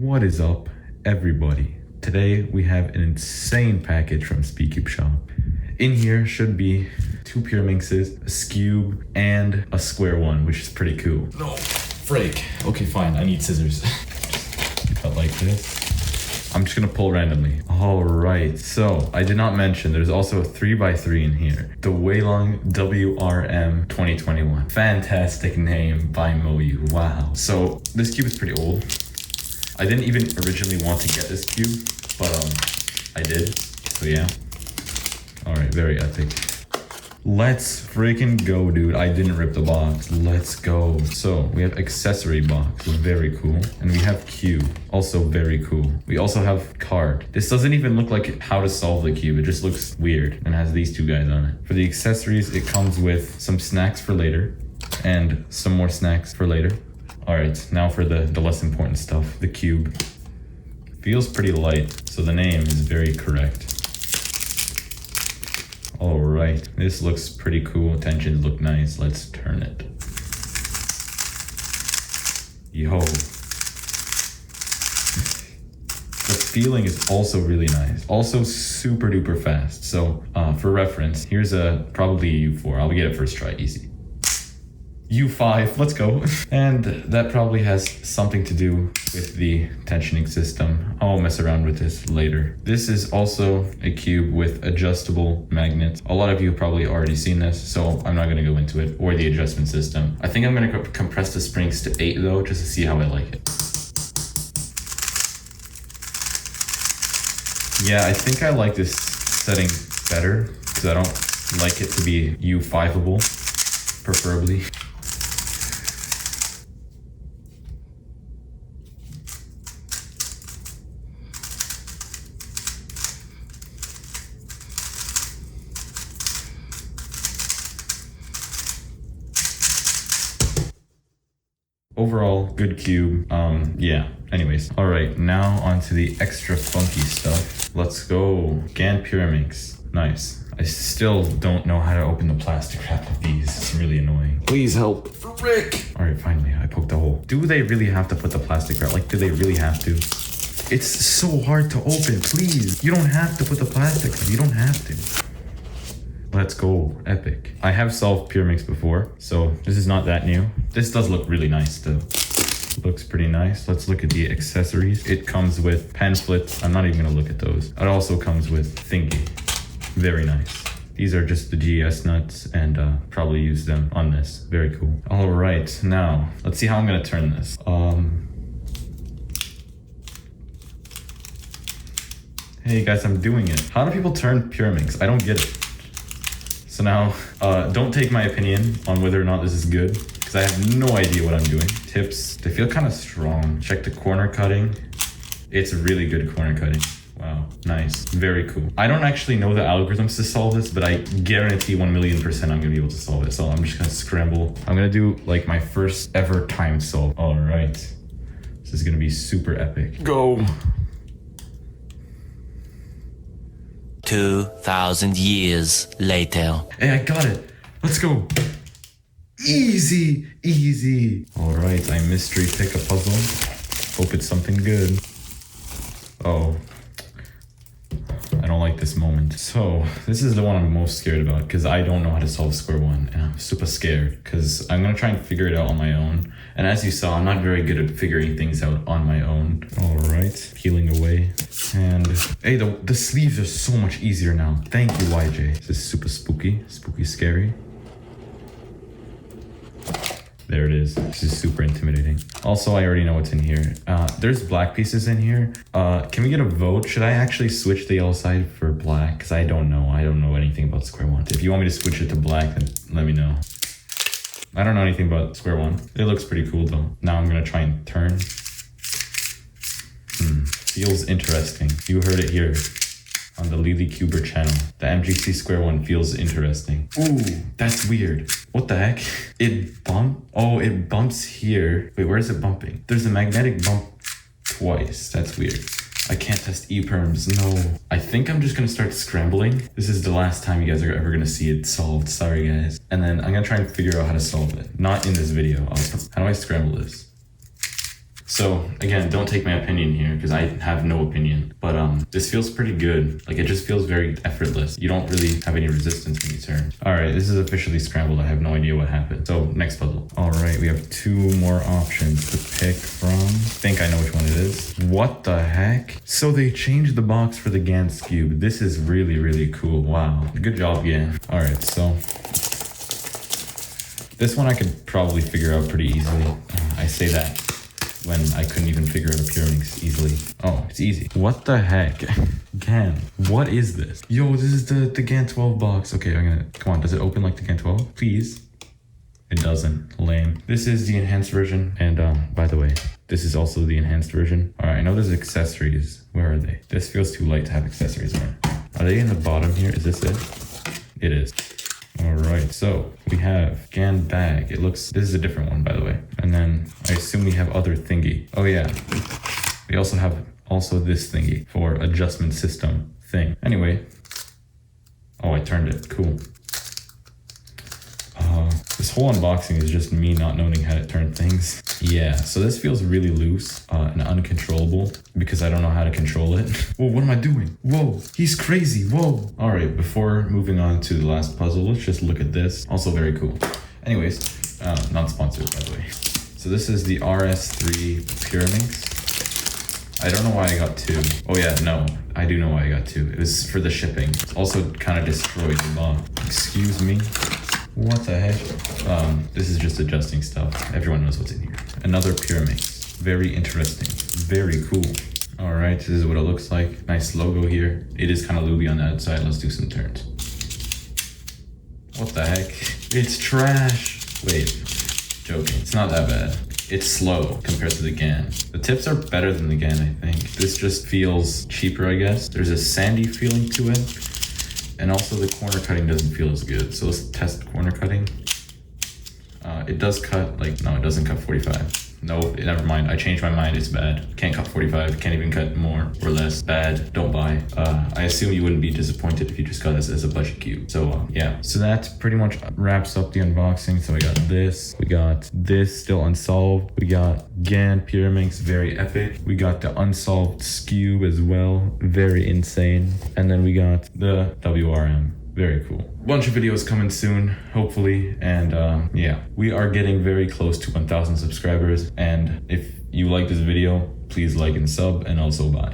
What is up, everybody? Today we have an insane package from Cube Shop. In here should be 2 Pyraminxes, a Skewb, and a Square-1, which is pretty cool. No, freak. Okay, fine, I need scissors. Cut like this. I'm just gonna pull randomly. All right, so I did not mention there's also a 3x3 in here. The Weilong WRM 2021. Fantastic name by Moyu, wow. So this cube is pretty old. I didn't even originally want to get this cube, but I did, so yeah. All right, very epic. Let's freaking go, dude. I didn't rip the box. Let's go. So we have accessory box, very cool. And we have cube, also very cool. We also have card. This doesn't even look like how to solve the cube. It just looks weird and has these two guys on it. For the accessories, it comes with some snacks for later and some more snacks for later. All right, now for the less important stuff, the cube. Feels pretty light, so the name is very correct. All right, this looks pretty cool. Tensions look nice. Let's turn it. Yo. The feeling is also really nice. Also super duper fast. So for reference, here's probably a U4. I'll get it first try, easy. U5, let's go. And that probably has something to do with the tensioning system. I'll mess around with this later. This is also a cube with adjustable magnets. A lot of you have probably already seen this, so I'm not gonna go into it, or the adjustment system. I think I'm gonna compress the springs to 8 though, just to see how I like it. Yeah, I think I like this setting better, because I don't like it to be U5-able, preferably. Overall, good cube. Yeah. Anyways. All right, now onto the extra funky stuff. Let's go. Gan Pyraminx. Nice. I still don't know how to open the plastic wrap of these. It's really annoying. Please help. Frick. All right, finally, I poked a hole. Do they really have to put the plastic wrap? Like, do they really have to? It's so hard to open. Please. You don't have to put the plastic wrap. You don't have to. Let's go, epic. I have solved Pyraminx before, so this is not that new. This does look really nice though. Looks pretty nice. Let's look at the accessories. It comes with pamphlets. I'm not even gonna look at those. It also comes with thingy. Very nice. These are just the GS nuts and probably use them on this. Very cool. All right, now let's see how I'm gonna turn this. Hey guys, I'm doing it. How do people turn Pyraminx? I don't get it. So now, don't take my opinion on whether or not this is good, because I have no idea what I'm doing. Tips, they feel kind of strong. Check the corner cutting. It's really good corner cutting. Wow, nice, very cool. I don't actually know the algorithms to solve this, but I guarantee 1,000,000% I'm gonna be able to solve it. So I'm just gonna scramble. I'm gonna do like my first ever time solve. All right, this is gonna be super epic. Go. 2,000 years later. Hey, I got it. Let's go. Easy, easy. All right, I mystery pick a puzzle. Hope it's something good. Oh, I don't like this moment. So this is the one I'm most scared about because I don't know how to solve Square-1 and I'm super scared because I'm gonna try and figure it out on my own. And as you saw, I'm not very good at figuring things out on my own. All right, peeling away. And hey, the sleeves are so much easier now. Thank you, YJ. This is super spooky, scary. There it is. This is super intimidating. Also, I already know what's in here. There's black pieces in here. Can we get a vote? Should I actually switch the yellow side for black? Because I don't know. I don't know anything about Square-1. If you want me to switch it to black, then let me know. I don't know anything about Square-1. It looks pretty cool though. Now I'm gonna try and turn. Feels interesting. You heard it here on the LilyCuber channel. The MGC Square-1 feels interesting. Ooh, that's weird. What the heck? It bumps here. Wait, where is it bumping? There's a magnetic bump twice. That's weird. I can't test E-perms, no. I think I'm just gonna start scrambling. This is the last time you guys are ever gonna see it solved. Sorry guys. And then I'm gonna try and figure out how to solve it. Not in this video. How do I scramble this? So again, don't take my opinion here because I have no opinion, but this feels pretty good. Like it just feels very effortless. You don't really have any resistance when you turn. All right, this is officially scrambled. I have no idea what happened. So next puzzle. All right, we have 2 more options to pick from. I think I know which one it is. What the heck? So they changed the box for the Gan skewb. This is really, really cool. Wow, good job, Gan. All right, so this one I could probably figure out pretty easily. I say that when I couldn't even figure out a Pyraminx easily. Oh, it's easy. What the heck? Gan, what is this? Yo, this is the Gan 12 box. Okay, come on, does it open like the Gan 12? Please. It doesn't. Lame. This is the enhanced version. And by the way, this is also the enhanced version. All right, I know there's accessories. Where are they? This feels too light to have accessories on. Are they in the bottom here? Is this it? It is. All right, so we have Gan bag. This is a different one, by the way. And then I assume we have other thingy. Oh yeah, we also have this thingy for adjustment system thing. Anyway, oh, I turned it, cool. This whole unboxing is just me not knowing how to turn things. Yeah, so this feels really loose and uncontrollable because I don't know how to control it. Whoa, what am I doing? Whoa, he's crazy, whoa. All right, before moving on to the last puzzle, let's just look at this. Also very cool. Anyways, not sponsored, by the way. So this is the RS3 Pyraminx. I don't know why I got 2. Oh yeah, no, I do know why I got 2. It was for the shipping. It's also kind of destroyed the box. Excuse me. What the heck? This is just adjusting stuff. Everyone knows what's in here. Another Pyraminx. Very interesting. Very cool. All right, this is what it looks like. Nice logo here. It is kind of looby on the outside. Let's do some turns. What the heck? It's trash. Wait, joking. It's not that bad. It's slow compared to the Gan. The tips are better than the Gan, I think. This just feels cheaper, I guess. There's a sandy feeling to it. And also the corner cutting doesn't feel as good. So let's test corner cutting. It does cut, no, it doesn't cut 45. No, never mind. I changed my mind. It's bad. Can't cut 45. Can't even cut more or less. Bad. Don't buy. I assume you wouldn't be disappointed if you just got this as a budget cube. So yeah. So that pretty much wraps up the unboxing. So I got this. We got this still unsolved. We got Gan Pyraminx, very epic. We got the unsolved skewb as well. Very insane. And then we got the WRM. Very cool. Bunch of videos coming soon, hopefully. And yeah, we are getting very close to 1,000 subscribers. And if you like this video, please like and sub, and also bye.